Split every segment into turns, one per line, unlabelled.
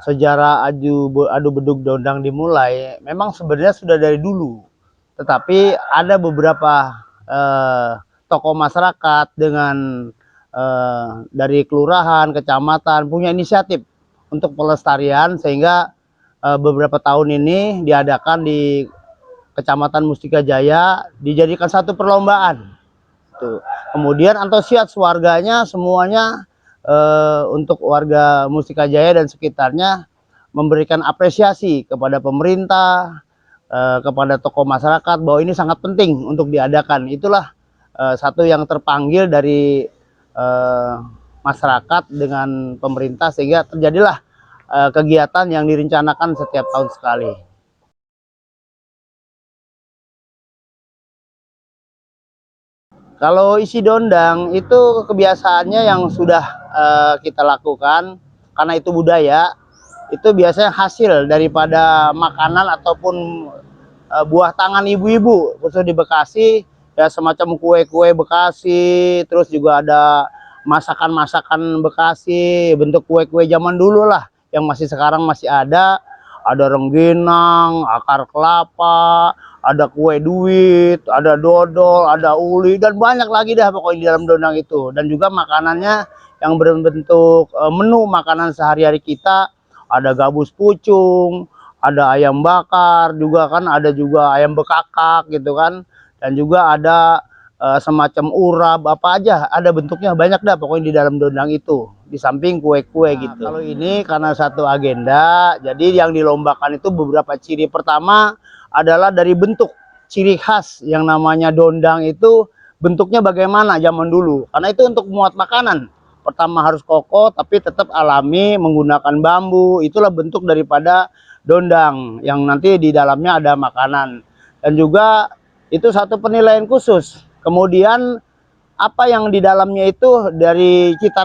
sejarah adu bedug dondang dimulai memang sebenarnya sudah dari dulu, tetapi ada beberapa tokoh masyarakat dengan dari kelurahan, kecamatan punya inisiatif untuk pelestarian, sehingga beberapa tahun ini diadakan di Kecamatan Mustika Jaya, dijadikan satu perlombaan. Tuh. Kemudian antusias warganya semuanya, untuk warga Mustika Jaya dan sekitarnya memberikan apresiasi kepada pemerintah, kepada tokoh masyarakat bahwa ini sangat penting untuk diadakan. Itulah satu yang terpanggil dari masyarakat dengan pemerintah, sehingga terjadilah kegiatan yang direncanakan setiap tahun sekali. Kalau isi dondang itu kebiasaannya yang sudah kita lakukan karena itu budaya, itu biasanya hasil daripada makanan ataupun buah tangan ibu-ibu khusus di Bekasi, ya semacam kue-kue Bekasi, terus juga ada masakan-masakan Bekasi, bentuk kue-kue zaman dulu lah yang masih sekarang masih ada rengginang, akar kelapa, ada kue duit, ada dodol, ada uli, dan banyak lagi dah pokoknya di dalam dondang itu. Dan juga makanannya yang berbentuk menu makanan sehari-hari kita, ada gabus pucung, ada ayam bakar, juga kan ada juga ayam bekakak gitu kan, dan juga ada semacam urap apa aja, ada bentuknya banyak dah pokoknya di dalam dondang itu, di samping kue-kue gitu. Kalau ini karena satu agenda, jadi yang dilombakan itu beberapa ciri. Pertama adalah dari bentuk, ciri khas yang namanya dondang itu bentuknya bagaimana zaman dulu, karena itu untuk muat makanan. Pertama harus kokoh tapi tetap alami menggunakan bambu, itulah bentuk daripada dondang yang nanti di dalamnya ada makanan. Dan juga itu satu penilaian khusus. Kemudian apa yang di dalamnya itu dari cita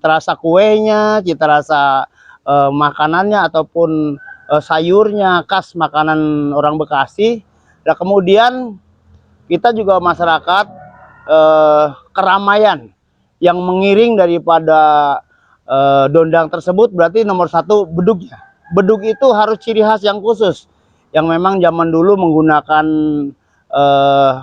rasa kuenya, cita rasa makanannya ataupun sayurnya khas makanan orang Bekasi. Nah, kemudian kita juga masyarakat keramaian yang mengiring daripada dondang tersebut, berarti nomor satu bedugnya. Bedug itu harus ciri khas yang khusus, yang memang zaman dulu menggunakan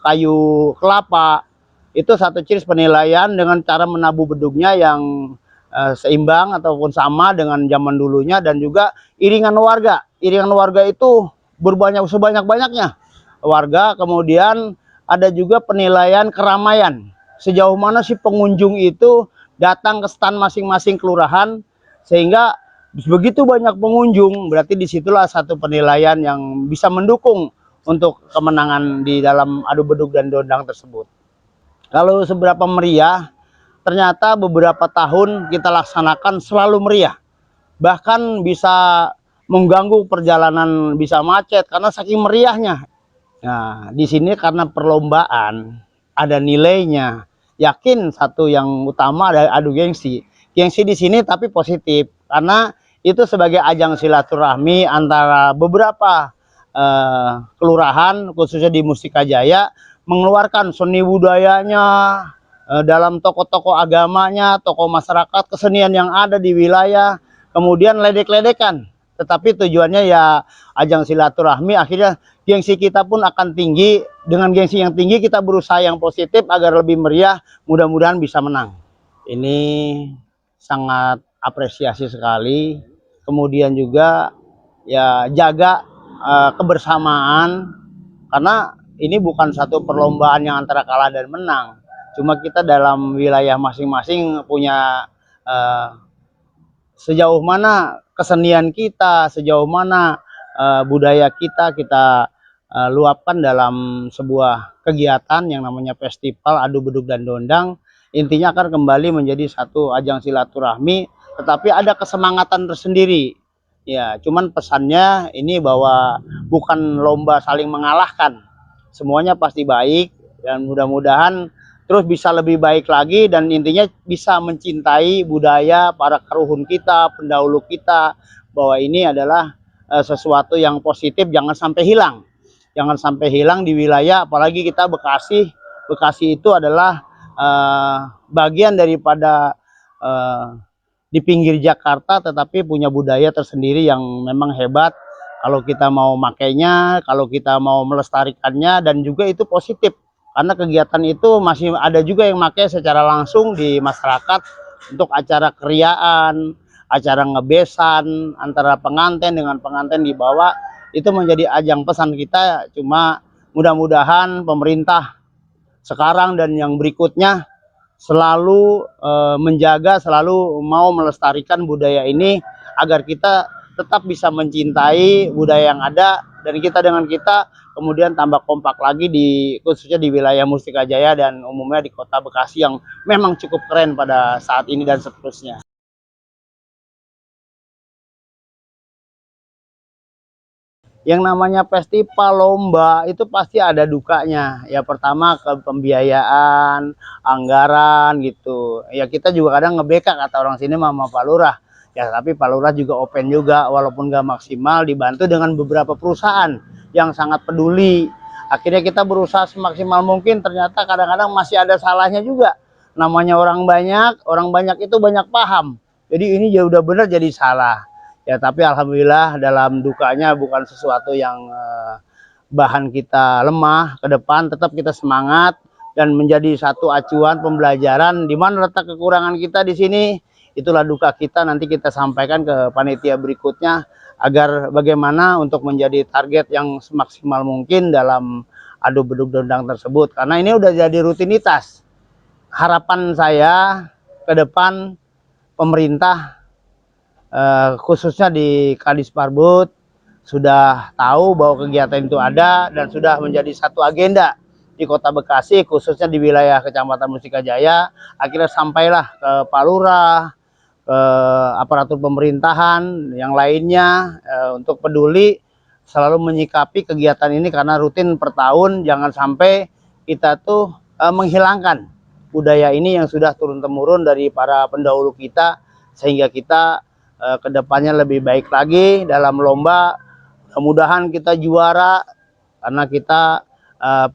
kayu kelapa. Itu satu ciri penilaian dengan cara menabuh bedugnya yang seimbang ataupun sama dengan zaman dulunya. Dan juga iringan warga itu sebanyak-banyaknya warga. Kemudian ada juga penilaian keramaian, sejauh mana si pengunjung itu datang ke stand masing-masing kelurahan, sehingga begitu banyak pengunjung, berarti disitulah satu penilaian yang bisa mendukung untuk kemenangan di dalam adu bedug dan dondang tersebut. Kalau seberapa meriah, ternyata beberapa tahun kita laksanakan selalu meriah. Bahkan bisa mengganggu perjalanan, bisa macet karena saking meriahnya. Nah, di sini karena perlombaan, ada nilainya. Yakin satu yang utama ada adu gengsi. Gengsi di sini tapi positif, karena itu sebagai ajang silaturahmi antara beberapa kelurahan, khususnya di Mustika Jaya, mengeluarkan seni budayanya dalam tokoh-tokoh agamanya, tokoh masyarakat, kesenian yang ada di wilayah, kemudian ledek-ledekan. Tetapi tujuannya ya ajang silaturahmi, akhirnya gengsi kita pun akan tinggi. Dengan gengsi yang tinggi kita berusaha yang positif agar lebih meriah, mudah-mudahan bisa menang. Ini sangat apresiasi sekali. Kemudian juga ya jaga kebersamaan, karena ini bukan satu perlombaan yang antara kalah dan menang. Cuma kita dalam wilayah masing-masing punya sejauh mana kesenian kita, sejauh mana budaya kita luapkan dalam sebuah kegiatan yang namanya festival adu bedug dan dondang. Intinya akan kembali menjadi satu ajang silaturahmi, tetapi ada kesemangatan tersendiri. Ya, cuman pesannya ini bahwa bukan lomba saling mengalahkan. Semuanya pasti baik, dan mudah-mudahan terus bisa lebih baik lagi, dan intinya bisa mencintai budaya para keruhun kita, pendahulu kita, bahwa ini adalah sesuatu yang positif, jangan sampai hilang. Jangan sampai hilang di wilayah, apalagi kita Bekasi. Bekasi itu adalah bagian daripada di pinggir Jakarta tetapi punya budaya tersendiri yang memang hebat. Kalau kita mau makainya, kalau kita mau melestarikannya, dan juga itu positif karena kegiatan itu masih ada juga yang pakai secara langsung di masyarakat untuk acara keriaan, acara ngebesan antara pengantin dengan pengantin dibawa. Itu menjadi ajang pesan kita. Cuma mudah-mudahan pemerintah sekarang dan yang berikutnya selalu menjaga, selalu mau melestarikan budaya ini agar kita tetap bisa mencintai budaya yang ada, dan kita dengan kita kemudian tambah kompak lagi khususnya di wilayah Mustika Jaya dan umumnya di Kota Bekasi yang memang cukup keren pada saat ini dan seterusnya. Yang namanya festival lomba itu pasti ada dukanya. Ya pertama ke pembiayaan, anggaran gitu. Ya kita juga kadang ngebeka kata orang sini sama Pak Lurah. Ya tapi Pak Lurah juga open juga, walaupun gak maksimal, dibantu dengan beberapa perusahaan yang sangat peduli. Akhirnya kita berusaha semaksimal mungkin, ternyata kadang-kadang masih ada salahnya juga. Namanya orang banyak itu banyak paham. Jadi ini ya udah benar jadi salah. Ya tapi alhamdulillah dalam dukanya bukan sesuatu yang bahan kita lemah. Ke depan tetap kita semangat dan menjadi satu acuan pembelajaran di mana letak kekurangan kita di sini. Itulah duka kita, nanti kita sampaikan ke panitia berikutnya agar bagaimana untuk menjadi target yang semaksimal mungkin dalam adu beduk dendang tersebut, karena ini udah jadi rutinitas. Harapan saya ke depan pemerintah khususnya di Kadis Parbud sudah tahu bahwa kegiatan itu ada dan sudah menjadi satu agenda di Kota Bekasi, khususnya di wilayah Kecamatan Mustika Jaya. Akhirnya sampailah ke Pak Lurah, ke aparatur pemerintahan yang lainnya untuk peduli selalu menyikapi kegiatan ini, karena rutin per tahun. Jangan sampai kita tuh menghilangkan budaya ini yang sudah turun-temurun dari para pendahulu kita, sehingga kita kedepannya lebih baik lagi dalam lomba. Mudah-mudahan kita juara karena kita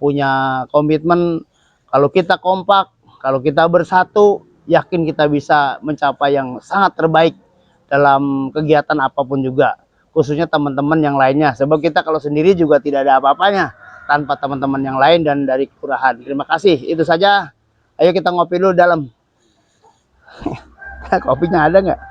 punya komitmen. Kalau kita kompak, kalau kita bersatu, yakin kita bisa mencapai yang sangat terbaik dalam kegiatan apapun juga, khususnya teman-teman yang lainnya. Sebab kita kalau sendiri juga tidak ada apa-apanya tanpa teman-teman yang lain dan dari kelurahan. Terima kasih, itu saja. Ayo kita ngopi dulu dalam. Kopinya ada nggak?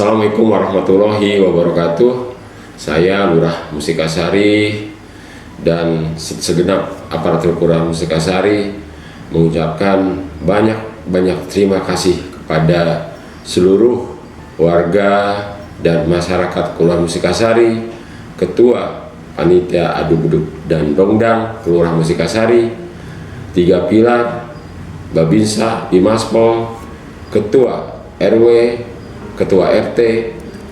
Assalamualaikum warahmatullahi wabarakatuh. Saya Lurah Musikasari dan segenap aparatur Kelurahan Musikasari mengucapkan banyak terima kasih kepada seluruh warga dan masyarakat Kelurahan Musikasari, Ketua Panitia Adu Beduk dan Dongdang Kelurahan Musikasari, 3 pilar, Babinsa, Bimaspol, Ketua RW, Ketua RT,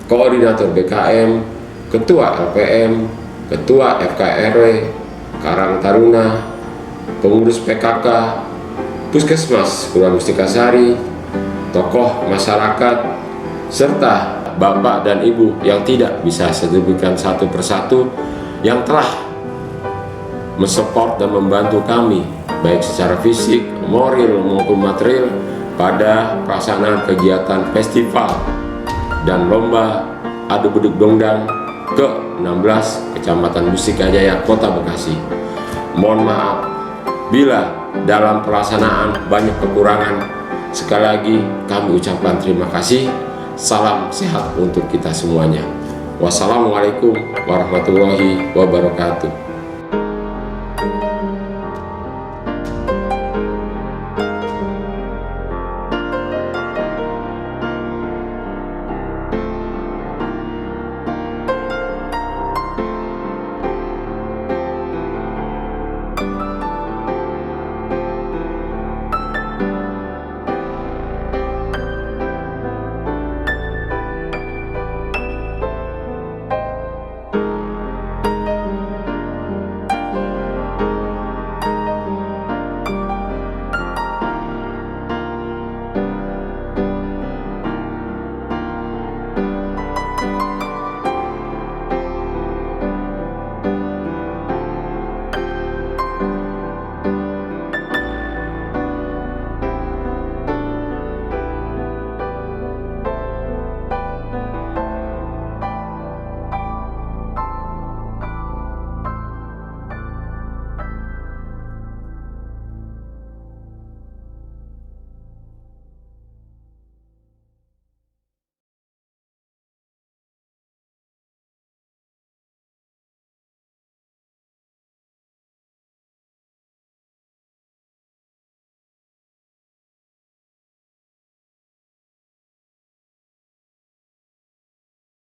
Koordinator BKM, Ketua LPM, Ketua FKRW, Karang Taruna, Pengurus PKK, Puskesmas Kelurahan Musikasari, tokoh masyarakat, serta Bapak dan Ibu yang tidak bisa saya sebutkan satu persatu yang telah mensupport dan membantu kami baik secara fisik, moral maupun material pada pelaksanaan kegiatan festival dan lomba adu beduk dongdang ke-16 Kecamatan Musikajaya, Kota Bekasi. Mohon maaf bila dalam pelaksanaan banyak kekurangan. Sekali lagi kami ucapkan terima kasih. Salam sehat untuk kita semuanya. Wassalamualaikum warahmatullahi wabarakatuh.